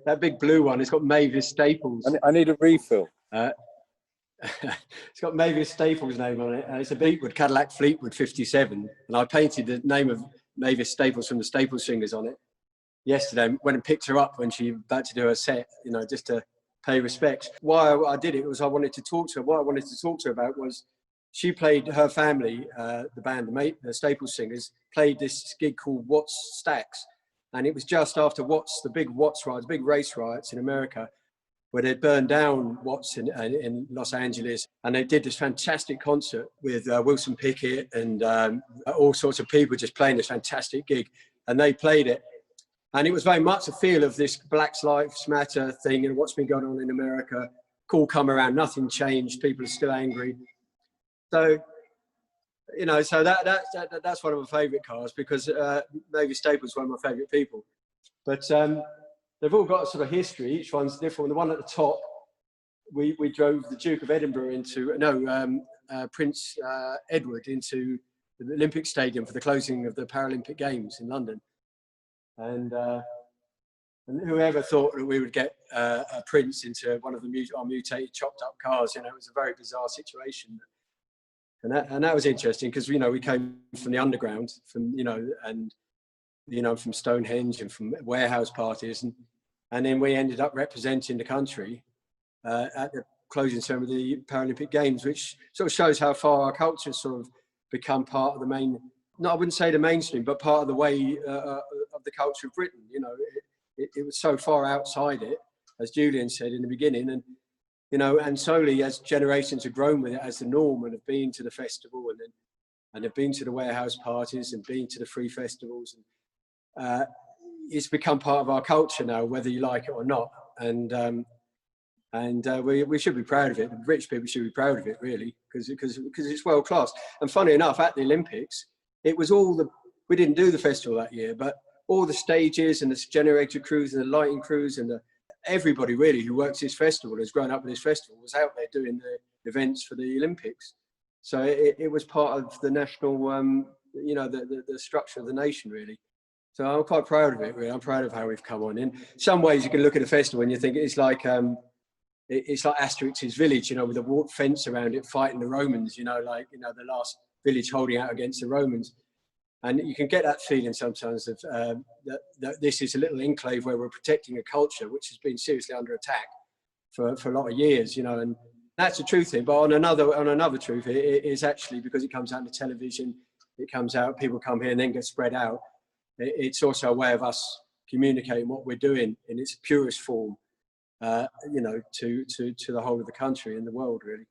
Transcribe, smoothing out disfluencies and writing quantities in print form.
that big blue one. It's got Mavis Staples. I need a refill. It's got Mavis Staples' name on it, and it's a Fleetwood, Cadillac Fleetwood 57. And I painted the name of Mavis Staples from the Staples Singers on it yesterday. Went and picked her up when she was about to do her set, you know, just to pay respects. Why I did it was I wanted to talk to her. What I wanted to talk to her about was she played, her family, the band, the Staples Singers, played this gig called Watts Stacks. And it was just after Watts, the big Watts riots, big race riots in America, where they'd burned down Watts in Los Angeles. And they did this fantastic concert with Wilson Pickett and all sorts of people just playing this fantastic gig. And they played it. And it was very much a feel of this Black Lives Matter thing and what's been going on in America. Cool come around, nothing changed, people are still angry. So, you know, so that's one of my favourite cars, because Mavis Staples is one of my favourite people. But they've all got a sort of history. Each one's different. The one at the top, we drove the Duke of Edinburgh into, Prince Edward into the Olympic Stadium for the closing of the Paralympic Games in London. And whoever thought that we would get a Prince into one of our mutated, chopped up cars, you know, it was a very bizarre situation. And that was interesting, because, you know, we came from the underground, from, you know, and, you know, from Stonehenge and from warehouse parties. And then we ended up representing the country at the closing ceremony of the Paralympic Games, which sort of shows how far our culture has sort of become part of the main, no, I wouldn't say the mainstream, but part of the way of the culture of Britain. You know, it was so far outside it, as Julien said in the beginning, and, you know, and slowly as generations have grown with it as the norm and have been to the festival and have been to the warehouse parties and been to the free festivals, and it's become part of our culture now, whether you like it or not. And we should be proud of it. The British people should be proud of it, really, because it's world class. And funny enough, at the Olympics, it was we didn't do the festival that year, but all the stages and the generator crews and the lighting crews and everybody really who works this festival, has grown up with this festival, was out there doing the events for the Olympics. So it was part of the national, you know, the structure of the nation, really. So I'm quite proud of it, really. I'm proud of how we've come on. In some ways, you can look at a festival and you think it's like Asterix's village, you know, with a wall fence around it, fighting the Romans, you know, like, you know, the last village holding out against the Romans. And you can get that feeling sometimes of that this is a little enclave where we're protecting a culture which has been seriously under attack for a lot of years, you know, and that's the truth thing. But on another truth, it is actually, because it comes out on the television, it comes out, people come here and then get spread out. It's also a way of us communicating what we're doing in its purest form, you know, to the whole of the country and the world, really.